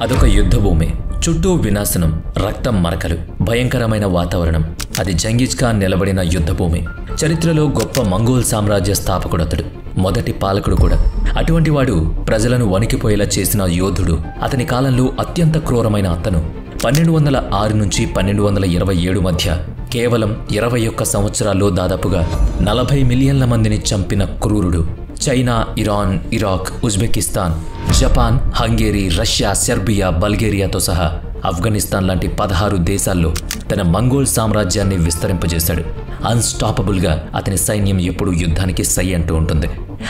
అదొక యుద్ధభూమి. చుట్టూ వినాశనం, రక్తం మరకలు, భయంకరమైన వాతావరణం. అది జంగీజ్ ఖాన్ నిలబడిన యుద్ధభూమి. చరిత్రలో గొప్ప మంగోల్ సామ్రాజ్య స్థాపకుడతడు, మొదటి పాలకుడు కూడా. అటువంటి వాడు ప్రజలను వణికిపోయేలా చేసిన యోధుడు. అతని కాలంలో అత్యంత క్రూరమైన అతను 1206 నుంచి 1227 మధ్య కేవలం 21 సంవత్సరాల్లో దాదాపుగా 40 మిలియన్ల మందిని చంపిన క్రూరుడు. China, Iran, Iraq, Uzbekistan, Japan, Hungary, Russia, Serbia, బల్గేరియాతో సహా ఆఫ్ఘనిస్తాన్ లాంటి 16 దేశాల్లో తన మంగోల్ సామ్రాజ్యాన్ని విస్తరింపజేశాడు. అన్స్టాపబుల్గా అతని సైన్యం ఎప్పుడూ యుద్ధానికి సై అంటూ ఉంటుంది.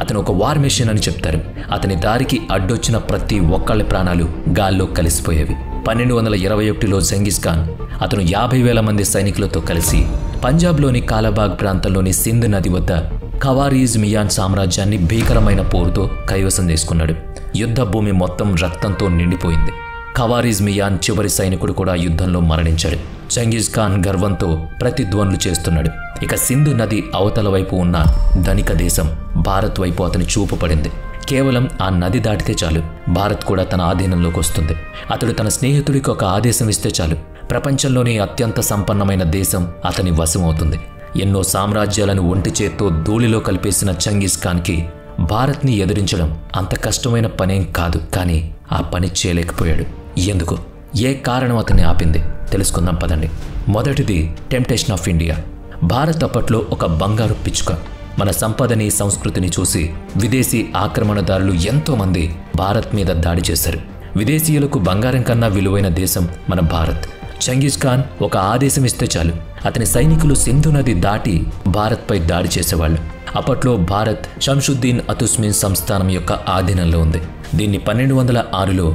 అతను ఒక వార్ మెషిన్ అని చెప్తారు. అతని దారికి అడ్డొచ్చిన ప్రతి ఒక్కళ్ళ ప్రాణాలు గాల్లో కలిసిపోయేవి. 1221లో జంగీజ్ ఖాన్ అతను 50,000 మంది సైనికులతో కలిసి పంజాబ్లోని కాలాబాగ్ ప్రాంతంలోని సింధ్ నది వద్ద ఖవారీజ్ మియాన్ సామ్రాజ్యాన్ని భీకరమైన పోరుతో కైవసం చేసుకున్నాడు. యుద్ధ భూమి మొత్తం రక్తంతో నిండిపోయింది. ఖవారీజ్ మియాన్ చివరి సైనికుడు కూడా యుద్ధంలో మరణించాడు. జంగీజ్ ఖాన్ గర్వంతో ప్రతిధ్వనులు చేస్తున్నాడు. ఇక సింధు నది అవతల వైపు ఉన్న ధనిక దేశం భారత్ వైపు అతని చూపు పడింది. కేవలం ఆ నది దాటితే చాలు, భారత్ కూడా తన ఆధీనంలోకి వస్తుంది. అతడు తన స్నేహితుడికి ఒక ఆదేశం ఇస్తే చాలు, ప్రపంచంలోనే అత్యంత సంపన్నమైన దేశం అతని వశమవుతుంది. ఎన్నో సామ్రాజ్యాలను ఒంటి చేత్తో ధూళిలో కలిపేసిన జంగీజ్ ఖాన్కి భారత్ని ఎదిరించడం అంత కష్టమైన పనేం కాదు. కానీ ఆ పని చేయలేకపోయాడు. ఎందుకు? ఏ కారణం అతన్ని ఆపింది? తెలుసుకుందాం పదండి. మొదటిది టెంప్టేషన్ ఆఫ్ ఇండియా. భారత్ అప్పట్లో ఒక బంగారు పిచ్చుక. మన సంపదని, సంస్కృతిని చూసి విదేశీ ఆక్రమణదారులు ఎంతోమంది భారత్ మీద దాడి చేశారు. విదేశీయులకు బంగారం కన్నా విలువైన దేశం మన భారత్. జంగీజ్ ఖాన్ ఒక ఆదేశం ఇస్తే చాలు, అతని సైనికులు సింధు నది దాటి భారత్పై దాడి చేసేవాళ్ళు. అప్పట్లో భారత్ షంషుద్దీన్ అతుస్మిన్ సంస్థానం యొక్క ఆధీనంలో ఉంది. దీన్ని 1206లో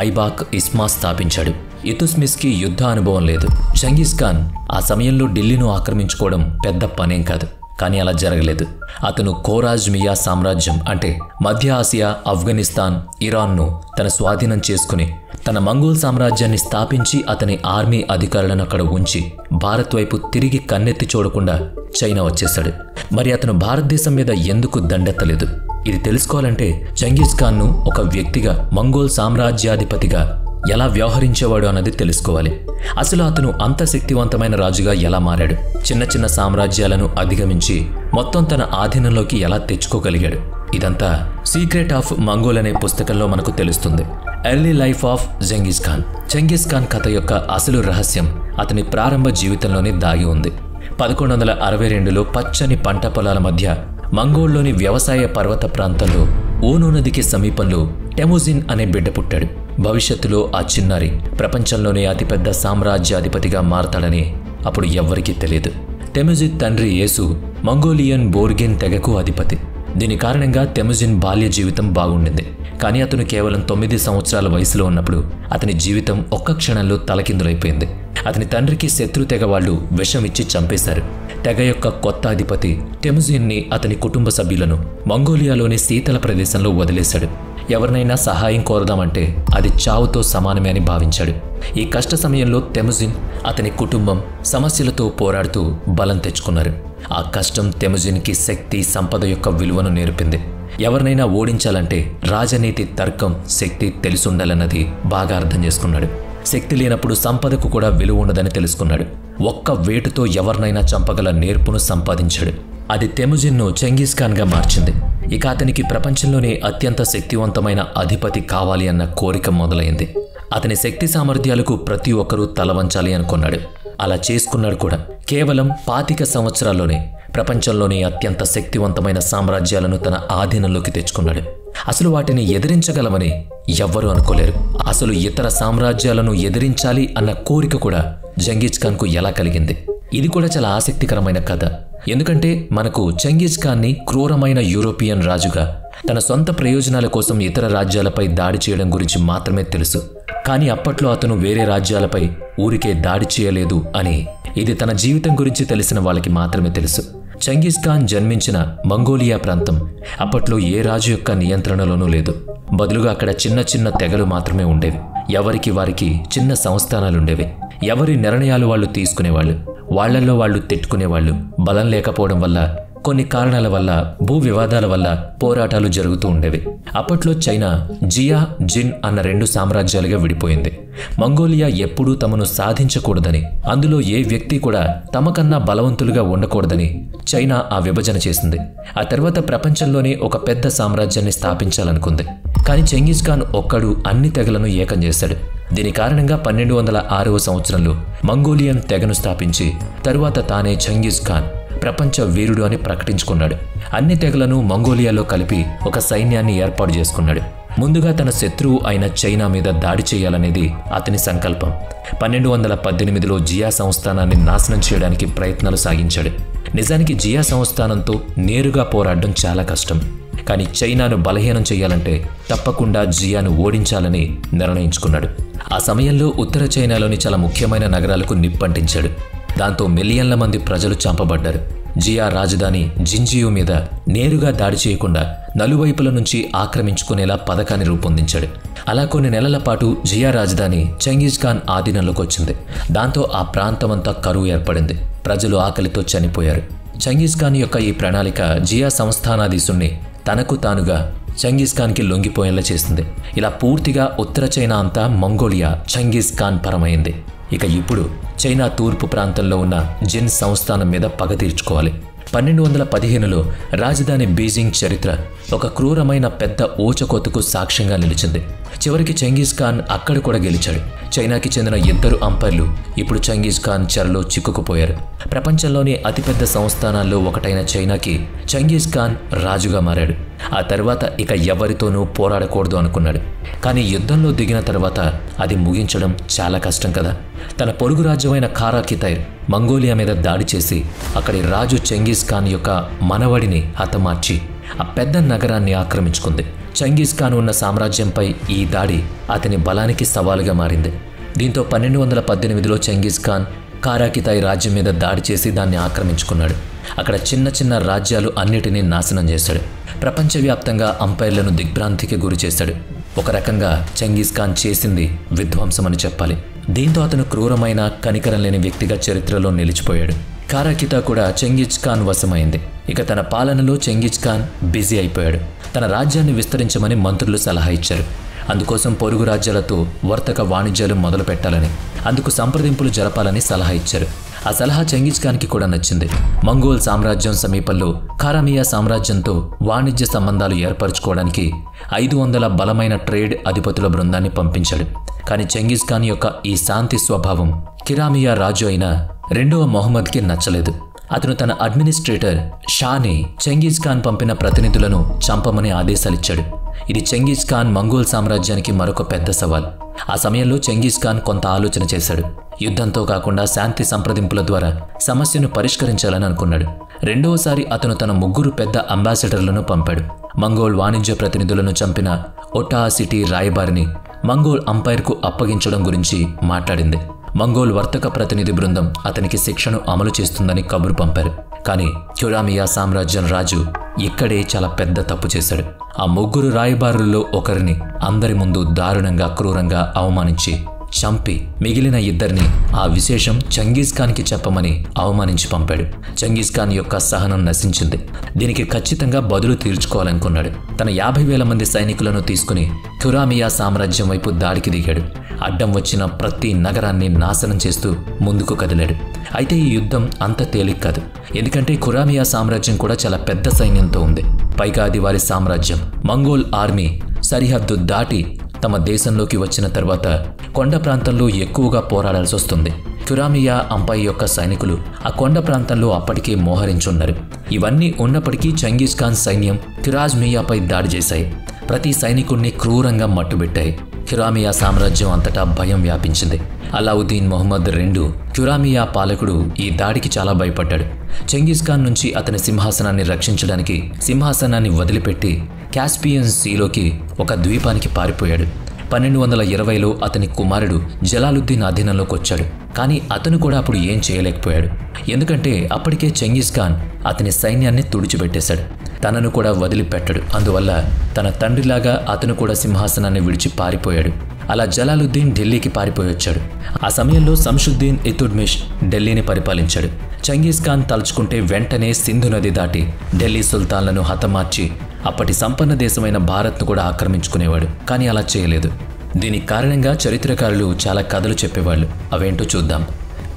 ఐబాక్ ఇస్మా స్థాపించాడు. ఇతుస్మిస్కి యుద్ధ అనుభవం లేదు. జంగీజ్ ఖాన్ ఆ సమయంలో ఢిల్లీను ఆక్రమించుకోవడం పెద్ద పనేం కాదు. కానీ అలా జరగలేదు. అతను ఖోరాజ్ మియా సామ్రాజ్యం అంటే మధ్య ఆసియా, ఆఫ్ఘనిస్తాన్, ఇరాన్ను తన స్వాధీనం చేసుకుని తన మంగోల్ సామ్రాజ్యాన్ని స్థాపించి అతని ఆర్మీ అధికారులను అక్కడ ఉంచి భారత్ వైపు తిరిగి కన్నెత్తి చూడకుండా చైనా వచ్చేశాడు. మరి అతను భారతదేశం మీద ఎందుకు దండెత్తలేదు? ఇది తెలుసుకోవాలంటే జంగీజ్ ఖాన్ను ఒక వ్యక్తిగా, మంగోల్ సామ్రాజ్యాధిపతిగా ఎలా వ్యవహరించేవాడు అన్నది తెలుసుకోవాలి. అసలు అతను అంత శక్తివంతమైన రాజుగా ఎలా మారాడు? చిన్న చిన్న సామ్రాజ్యాలను అధిగమించి మొత్తం తన ఆధీనంలోకి ఎలా తెచ్చుకోగలిగాడు? ఇదంతా సీక్రెట్ ఆఫ్ మంగోల్ అనే పుస్తకంలో మనకు తెలుస్తుంది. Early life of Genghis Khan. Genghis Khan కథ యొక్క అసలు రహస్యం అతని ప్రారంభ జీవితంలోనే దాగి ఉంది. 1162లో పచ్చని పంట పొలాల మధ్య మంగోల్లోని వ్యవసాయ పర్వత ప్రాంతంలో ఓనో నదికి సమీపంలో టెముజిన్ అనే బిడ్డ పుట్టాడు. భవిష్యత్తులో ఆ చిన్నారి ప్రపంచంలోనే అతిపెద్ద సామ్రాజ్యాధిపతిగా మారతాడని అప్పుడు ఎవ్వరికీ తెలియదు. టెముజిన్ తండ్రి యేసు మంగోలియన్ బోర్గెన్ తెగకు అధిపతి. దీని కారణంగా టెముజిన్ బాల్య జీవితం బాగుండింది. కానీ అతను కేవలం 9 సంవత్సరాల వయసులో ఉన్నప్పుడు అతని జీవితం ఒక్క క్షణంలో తలకిందులైపోయింది. అతని తండ్రికి శత్రు తెగ వాళ్ళు విషం ఇచ్చి చంపేశారు. తెగ యొక్క కొత్త అధిపతి టెముజిన్ని, అతని కుటుంబ సభ్యులను మంగోలియాలోని శీతల ప్రదేశంలో వదిలేశాడు. ఎవరినైనా సహాయం కోరదామంటే అది చావుతో సమానమే అని భావించాడు. ఈ కష్ట సమయంలో టెముజిన్, అతని కుటుంబం సమస్యలతో పోరాడుతూ బలం తెచ్చుకున్నారు. ఆ కష్టం టెముజిన్కి శక్తి, సంపద యొక్క విలువను నేర్పింది. ఎవరినైనా ఓడించాలంటే రాజనీతి, తర్కం, శక్తి తెలిసుండాలన్నది బాగా అర్థం చేసుకున్నాడు. శక్తి లేనప్పుడు సంపదకు కూడా విలువ ఉండదని తెలుసుకున్నాడు. ఒక్క వేటుతో ఎవరినైనా చంపగల నేర్పును సంపాదించాడు. అది టెముజిన్ను జంగీజ్ ఖాన్గా మార్చింది. ఇక అతనికి ప్రపంచంలోనే అత్యంత శక్తివంతమైన అధిపతి కావాలి అన్న కోరిక మొదలైంది. అతని శక్తి సామర్థ్యాలకు ప్రతి ఒక్కరూ తలవంచాలి అనుకున్నాడు. అలా చేసుకున్నాడు కూడా. కేవలం 25 సంవత్సరాల్లోనే ప్రపంచంలోనే అత్యంత శక్తివంతమైన సామ్రాజ్యాలను తన ఆధీనంలోకి తెచ్చుకున్నాడు. అసలు వాటిని ఎదిరించగలమని ఎవ్వరూ అనుకోలేరు. అసలు ఇతర సామ్రాజ్యాలను ఎదిరించాలి అన్న కోరిక కూడా జంగీజ్ ఖాన్కు ఎలా కలిగింది? ఇది కూడా చాలా ఆసక్తికరమైన కథ. ఎందుకంటే మనకు జంగీజ్ ఖాన్ని క్రూరమైన యూరోపియన్ రాజుగా తన సొంత ప్రయోజనాల కోసం ఇతర రాజ్యాలపై దాడి చేయడం గురించి మాత్రమే తెలుసు. కానీ అప్పట్లో అతను వేరే రాజ్యాలపై ఊరికే దాడి చేయలేదు అని ఇది తన జీవితం గురించి తెలిసిన వాళ్ళకి మాత్రమే తెలుసు. జంగీజ్ ఖాన్ జన్మించిన మంగోలియా ప్రాంతం అప్పట్లో ఏ రాజు యొక్క నియంత్రణలోనూ లేదు. బదులుగా అక్కడ చిన్న చిన్న తెగలు మాత్రమే ఉండేవి. ఎవరికి వారికి చిన్న సంస్థానాలుండేవి. ఎవరి నిర్ణయాలు వాళ్ళు తీసుకునేవాళ్ళు, వాళ్లల్లో వాళ్ళు తిట్టుకునేవాళ్ళు. బలం లేకపోవడం వల్ల కొన్ని కారణాల వల్ల, భూ వివాదాల వల్ల పోరాటాలు జరుగుతూ ఉండేవి. అప్పట్లో చైనా జియా, జిన్ అన్న 2 సామ్రాజ్యాలుగా విడిపోయింది. మంగోలియా ఎప్పుడూ తమను సాధించకూడదని, అందులో ఏ వ్యక్తి కూడా తమకన్నా బలవంతులుగా ఉండకూడదని చైనా ఆ విభజన చేసింది. ఆ తర్వాత ప్రపంచంలోనే ఒక పెద్ద సామ్రాజ్యాన్ని స్థాపించాలనుకుంది. కానీ చెంగిస్ ఖాన్ ఒక్కడు అన్ని తెగలను ఏకం చేశాడు. దీని కారణంగా 1206వ సంవత్సరంలో మంగోలియన్ తెగను స్థాపించి తరువాత తానే చెంగిస్ ఖాన్ ప్రపంచ వీరుడు అని ప్రకటించుకున్నాడు. అన్ని తెగలను మంగోలియాలో కలిపి ఒక సైన్యాన్ని ఏర్పాటు చేసుకున్నాడు. ముందుగా తన శత్రువు అయిన చైనా మీద దాడి చేయాలనేది అతని సంకల్పం. 1218లో జియా సంస్థానాన్ని నాశనం చేయడానికి ప్రయత్నాలు సాగించాడు. నిజానికి జియా సంస్థానంతో నేరుగా పోరాడడం చాలా కష్టం. కానీ చైనాను బలహీనం చేయాలంటే తప్పకుండా జియాను ఓడించాలని నిర్ణయించుకున్నాడు. ఆ సమయంలో ఉత్తర చైనాలోని చాలా ముఖ్యమైన నగరాలకు నిప్పంటించాడు. దాంతో మిలియన్ల మంది ప్రజలు చంపబడ్డారు. జియా రాజధాని జింజియు మీద నేరుగా దాడి చేయకుండా నలువైపుల నుంచి ఆక్రమించుకునేలా పథకాన్ని రూపొందించాడు. అలా కొన్ని నెలల పాటు జియా రాజధాని చెంగిస్ ఖాన్ ఆధీనంలోకి వచ్చింది. దాంతో ఆ ప్రాంతమంతా కరువు ఏర్పడింది. ప్రజలు ఆకలితో చనిపోయారు. చెంగిస్ ఖాన్ యొక్క ఈ ప్రణాళిక జియా సంస్థానాధీశుణ్ణి తనకు తానుగా చెంగిస్ ఖాన్కి లొంగిపోయేలా చేసింది. ఇలా పూర్తిగా ఉత్తర చైనా అంతా మంగోలియా చెంగిస్ ఖాన్ పరమైంది. ఇక ఇప్పుడు చైనా తూర్పు ప్రాంతంలో ఉన్న జిన్ సంస్థానం మీద పగ తీర్చుకోవాలి. 1215లో రాజధాని బీజింగ్ చరిత్ర ఒక క్రూరమైన పెద్ద ఊచకోతకు సాక్ష్యంగా నిలిచింది. చివరికి చెంగిస్ ఖాన్ అక్కడ కూడా గెలిచాడు. చైనాకి చెందిన 2 అంపైర్లు ఇప్పుడు చెంగిస్ ఖాన్ చెరలో చిక్కుకుపోయారు. ప్రపంచంలోని అతిపెద్ద సంస్థానాల్లో ఒకటైన చైనాకి చెంగిస్ ఖాన్ రాజుగా మారాడు. ఆ తర్వాత ఇక ఎవరితోనూ పోరాడకూడదు అనుకున్నాడు. కానీ యుద్ధంలో దిగిన తర్వాత అది ముగించడం చాలా కష్టం కదా. తన పొరుగు రాజ్యమైన ఖారాకితైర్ మంగోలియా మీద దాడి చేసి అక్కడి రాజు చెంగిస్ ఖాన్ యొక్క మనవడిని హతమార్చి ఆ పెద్ద నగరాన్ని ఆక్రమించుకుంది. చెంగిస్ ఖాన్ ఉన్న సామ్రాజ్యంపై ఈ దాడి అతని బలానికి సవాలుగా మారింది. దీంతో 1218లో చెంగిస్ ఖాన్ ఖారాకితైర్ రాజ్యం మీద దాడి చేసి దాన్ని ఆక్రమించుకున్నాడు. అక్కడ చిన్న చిన్న రాజ్యాలు అన్నిటినీ నాశనం చేశాడు. ప్రపంచవ్యాప్తంగా అంపైర్లను దిగ్భ్రాంతికి గురి చేశాడు. ఒక రకంగా చెంగిస్ ఖాన్ చేసింది విధ్వంసమని చెప్పాలి. దీంతో అతను క్రూరమైన, కనికరం లేని వ్యక్తిగా చరిత్రలో నిలిచిపోయాడు. ఖారాకితా కూడా చెంగిస్ ఖాన్ వశమైంది. ఇక తన పాలనలో చెంగిస్ ఖాన్ బిజీ అయిపోయాడు. తన రాజ్యాన్ని విస్తరించమని మంత్రులు సలహా ఇచ్చారు. అందుకోసం పొరుగు రాజ్యాలతో వర్తక వాణిజ్యాలు మొదలు పెట్టాలని, అందుకు సంప్రదింపులు జరపాలని సలహా ఇచ్చారు. ఆ సలహా చెంగిస్ ఖాన్కి కూడా నచ్చింది. మంగోల్ సామ్రాజ్యం సమీపంలో ఖారామియా సామ్రాజ్యంతో వాణిజ్య సంబంధాలు ఏర్పరచుకోవడానికి 500 బలమైన ట్రేడ్ అధిపతుల బృందాన్ని పంపించాడు. కానీ చెంగిస్ ఖాన్ యొక్క ఈ శాంతి స్వభావం కిరామియా రాజు అయిన 2వ మొహమ్మద్కి నచ్చలేదు. అతను తన అడ్మినిస్ట్రేటర్ షాని చెంగిస్ ఖాన్ పంపిన ప్రతినిధులను చంపమని ఆదేశాలిచ్చాడు. ఇది చెంగిస్ ఖాన్ మంగోల్ సామ్రాజ్యానికి మరొక పెద్ద సవాల్. ఆ సమయంలో చెంగిస్ ఖాన్ కొంత ఆలోచన చేశాడు. యుద్ధంతో కాకుండా శాంతి సంప్రదింపుల ద్వారా సమస్యను పరిష్కరించాలని అనుకున్నాడు. రెండవసారి అతను తన 3 పెద్ద అంబాసిడర్లను పంపాడు. మంగోల్ వాణిజ్య ప్రతినిధులను చంపిన ఒటా సిటీ రాయబారిని మంగోల్ అంపైర్కు అప్పగించడం గురించి మాట్లాడింది. మంగోల్ వర్తక ప్రతినిధి బృందం అతనికి శిక్షను అమలు చేస్తుందని కబురు పంపారు. కానీ కిరామియా సామ్రాజ్యం రాజు ఇక్కడే చాలా పెద్ద తప్పు చేశాడు. ఆ 3 రాయబారుల్లో ఒకరిని అందరి ముందు దారుణంగా, క్రూరంగా అవమానించి చంపి మిగిలిన 2ని ఆ విశేషం చెంగిస్ ఖాన్కి చెప్పమని అవమానించి పంపాడు. చెంగిస్ ఖాన్ యొక్క సహనం నశించింది. దీనికి ఖచ్చితంగా బదులు తీర్చుకోవాలనుకున్నాడు. తన 50,000 మంది సైనికులను తీసుకుని కిరామియా సామ్రాజ్యం వైపు దాడికి దిగాడు. అడ్డం వచ్చిన ప్రతి నగరాన్ని నాశనం చేస్తూ ముందుకు కదిలాడు. అయితే ఈ యుద్ధం అంత తేలిక కాదు. ఎందుకంటే కిరామియా సామ్రాజ్యం కూడా చాలా పెద్ద సైన్యంతో ఉంది. పైగా అది వారి సామ్రాజ్యం. మంగోల్ ఆర్మీ సరిహద్దు దాటి తమ దేశంలోకి వచ్చిన తర్వాత కొండ ప్రాంతంలో ఎక్కువగా పోరాడాల్సి వస్తుంది. కిరామియా అంపై యొక్క సైనికులు ఆ కొండ ప్రాంతంలో అప్పటికే మోహరించున్నారు. ఇవన్నీ ఉన్నప్పటికీ చెంగిస్ ఖాన్ సైన్యం కిరాజ్మియాపై దాడి చేశాయి. ప్రతి సైనికుడిని క్రూరంగా మట్టుబెట్టాయి. కిరామియా సామ్రాజ్యం అంతటా భయం వ్యాపించింది. అలావుద్దీన్ మొహమ్మద్ II కిరామియా పాలకుడు ఈ దాడికి చాలా భయపడ్డాడు. చెంగిస్ ఖాన్ నుంచి అతని సింహాసనాన్ని రక్షించడానికి సింహాసనాన్ని వదిలిపెట్టి కాస్పియన్ సీలోకి ఒక ద్వీపానికి పారిపోయాడు. 1220లో అతని కుమారుడు జలాలుద్దీన్ అధీనంలోకి వచ్చాడు. కానీ అతను కూడా అప్పుడు ఏం చేయలేకపోయాడు. ఎందుకంటే అప్పటికే చెంగిస్ ఖాన్ అతని సైన్యాన్ని తుడిచిపెట్టేశాడు. తనను కూడా వదిలిపెట్టాడు. అందువల్ల తన తండ్రిలాగా అతను కూడా సింహాసనాన్ని విడిచి పారిపోయాడు. అలా జలాలుద్దీన్ ఢిల్లీకి పారిపోయి వచ్చాడు. ఆ సమయంలో సంషుద్దీన్ ఇతుడ్మిష్ ఢిల్లీని పరిపాలించాడు. చెంగీజ్ ఖాన్ తలుచుకుంటే వెంటనే సింధు నది దాటి ఢిల్లీ సుల్తాన్లను హతమార్చి అప్పటి సంపన్న దేశమైన భారత్ను కూడా ఆక్రమించుకునేవాడు. కానీ అలా చేయలేదు. దీనికి కారణంగా చరిత్రకారులు చాలా కథలు చెప్పేవాళ్ళు. అవేంటో చూద్దాం.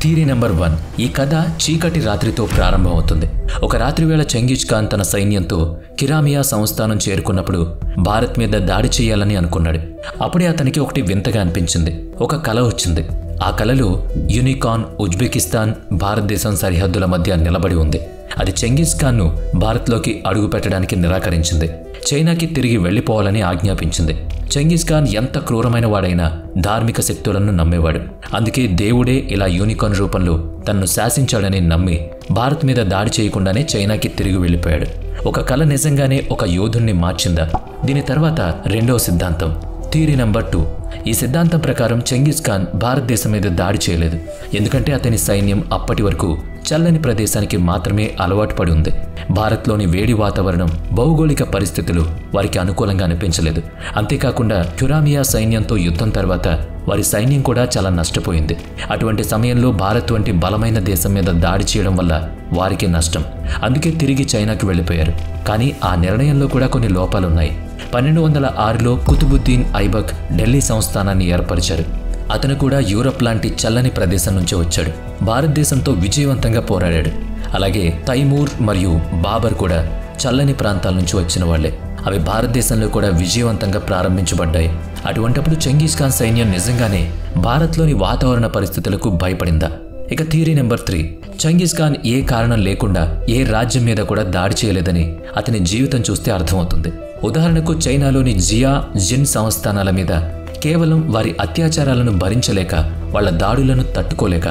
Theory number 1. ఈ కథ చీకటి రాత్రితో ప్రారంభమవుతుంది. ఒక రాత్రి వేళ చెంగీజ్ ఖాన్ తన సైన్యంతో కిరామియా సంస్థానం చేరుకున్నప్పుడు భారత్ మీద దాడి చేయాలని అనుకున్నాడు. అప్పుడే అతనికి ఒకటి వింతగా అనిపించింది. ఒక కల వచ్చింది. ఆ కలలో యూనికాన్ ఉజ్బెకిస్తాన్ భారతదేశం సరిహద్దుల మధ్య నిలబడి ఉంది. అది చెంగీజ్ ఖాన్ను భారత్లోకి అడుగు పెట్టడానికి నిరాకరించింది. చైనాకి తిరిగి వెళ్లిపోవాలని ఆజ్ఞాపించింది. చెంగీజ్ ఖాన్ ఎంత క్రూరమైన వాడైనా ధార్మిక శక్తులను నమ్మేవాడు. అందుకే దేవుడే ఇలా యూనికాన్ రూపంలో తన్ను శాసించాడని నమ్మి భారత్ మీద దాడి చేయకుండానే చైనాకి తిరిగి వెళ్ళిపోయాడు. ఒక కల నిజంగానే ఒక యోధుణ్ణి మార్చిందా? దీని తర్వాత రెండవ సిద్ధాంతం, థియరీ నెంబర్ 2. ఈ సిద్ధాంతం ప్రకారం చెంగీజ్ ఖాన్ భారతదేశం మీద దాడి చేయలేదు. ఎందుకంటే అతని సైన్యం అప్పటి వరకు చల్లని ప్రదేశానికి మాత్రమే అలవాటు పడి ఉంది. భారత్లోని వేడి వాతావరణం, భౌగోళిక పరిస్థితులు వారికి అనుకూలంగా అనిపించలేదు. అంతేకాకుండా కిరామియా సైన్యంతో యుద్ధం తర్వాత వారి సైన్యం కూడా చాలా నష్టపోయింది. అటువంటి సమయంలో భారత్ వంటి బలమైన దేశం మీద దాడి చేయడం వల్ల వారికి నష్టం. అందుకే తిరిగి చైనాకి వెళ్ళిపోయారు. కానీ ఆ నిర్ణయంలో కూడా కొన్ని లోపాలున్నాయి. 1206లో కుతుబుద్దీన్ ఐబక్ ఢిల్లీ సంస్థానాన్ని ఏర్పరిచారు. అతను కూడా యూరప్ లాంటి చల్లని ప్రదేశం నుంచి వచ్చాడు. భారతదేశంతో విజయవంతంగా పోరాడాడు. అలాగే తైమూర్ మరియు బాబర్ కూడా చల్లని ప్రాంతాల నుంచి వచ్చిన వాళ్లే. అవి భారతదేశంలో కూడా విజయవంతంగా ప్రారంభించబడ్డాయి. అటువంటప్పుడు చెంగీజ్ ఖాన్ సైన్యం నిజంగానే భారత్లోని వాతావరణ పరిస్థితులకు భయపడిందా? ఇక థియరీ నెంబర్ 3. చెంగీజ్ ఖాన్ ఏ కారణం లేకుండా ఏ రాజ్యం మీద కూడా దాడి చేయలేదని అతని జీవితం చూస్తే అర్థమవుతుంది. ఉదాహరణకు చైనాలోని జియా జిన్ సంస్థానాల మీద కేవలం వారి అత్యాచారాలను భరించలేక, వాళ్ల దాడులను తట్టుకోలేక,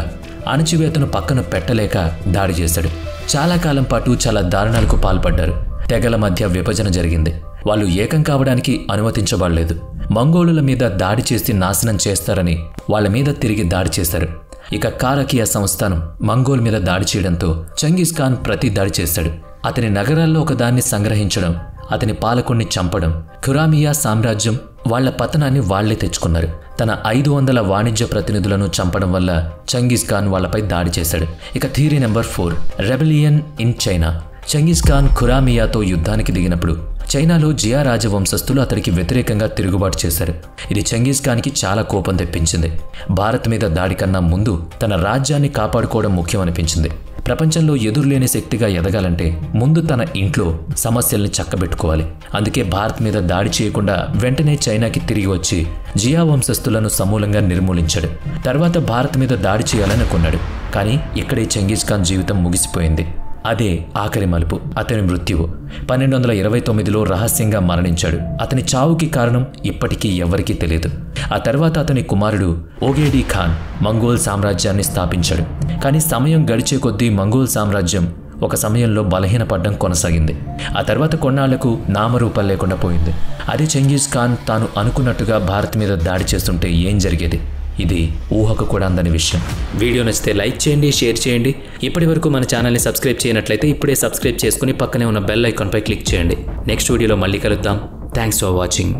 అణచివేతను పక్కన పెట్టలేక దాడి చేశాడు. చాలా కాలం పాటు చాలా దారుణాలకు పాల్పడ్డారు. తెగల మధ్య విభజన జరిగింది. వాళ్ళు ఏకం కావడానికి అనుమతించబడలేదు. మంగోలుల మీద దాడి చేసి నాశనం చేస్తారని వాళ్ల మీద తిరిగి దాడి చేశారు. ఇక కారకియా సంస్థానం మంగోల్ మీద దాడి చేయడంతో చెంగీజ్ ఖాన్ ప్రతి దాడి చేశాడు. అతని నగరాల్లో ఒకదాన్ని సంగ్రహించడం, అతని పాలకుణ్ణి చంపడం, ఖురామియా సామ్రాజ్యం వాళ్ల పతనాన్ని వాళ్లే తెచ్చుకున్నారు. తన 500 వాణిజ్య ప్రతినిధులను చంపడం వల్ల చెంగీజ్ ఖాన్ వాళ్లపై దాడి చేశాడు. ఇక theory number 4. Rebellion in China. Genghis Khan ఖురామియాతో యుద్ధానికి దిగినప్పుడు చైనాలో జియా రాజవంశస్థులు అతడికి వ్యతిరేకంగా తిరుగుబాటు చేశారు. ఇది చెంగీజ్ ఖాన్కి చాలా కోపం తెప్పించింది. భారత్ మీద దాడి కన్నా ముందు తన రాజ్యాన్ని కాపాడుకోవడం ముఖ్యమనిపించింది. ప్రపంచంలో ఎదురులేని శక్తిగా ఎదగాలంటే ముందు తన ఇంట్లో సమస్యల్ని చక్కబెట్టుకోవాలి. అందుకే భారత్ మీద దాడి చేయకుండా వెంటనే చైనాకి తిరిగి వచ్చి జియా వంశస్థులను సమూలంగా నిర్మూలించాడు. తర్వాత భారత్ మీద దాడి చేయాలని అనుకున్నాడు. కానీ ఇక్కడే చెంగీజ్ ఖాన్ జీవితం ముగిసిపోయింది. అదే ఆఖరి మలుపు, అతని మృత్యువు. 1229లో రహస్యంగా మరణించాడు. అతని చావుకి కారణం ఇప్పటికీ ఎవరికీ తెలియదు. ఆ తర్వాత అతని కుమారుడు ఓగేడీ ఖాన్ మంగోల్ సామ్రాజ్యాన్ని స్థాపించాడు. కానీ సమయం గడిచే కొద్దీ మంగోల్ సామ్రాజ్యం ఒక సమయంలో బలహీనపడడం కొనసాగింది. ఆ తర్వాత కొన్నాళ్లకు నామరూపాలు లేకుండా పోయింది. అదే చెంగీజ్ ఖాన్ తాను అనుకున్నట్టుగా భారత్ మీద దాడి చేస్తుంటే ఏం జరిగేది? ఇది ఊహకు కూడా అందని విషయం. వీడియో నచ్చితే లైక్ చేయండి, షేర్ చేయండి. ఇప్పటి వరకు మన ఛానల్ని సబ్స్క్రైబ్ చేయనట్లయితే ఇప్పుడే సబ్స్క్రైబ్ చేసుకుని పక్కనే ఉన్న బెల్ ఐకాన్పై క్లిక్ చేయండి. నెక్స్ట్ వీడియోలో మళ్ళీ కలుద్దాం. Thanks for watching.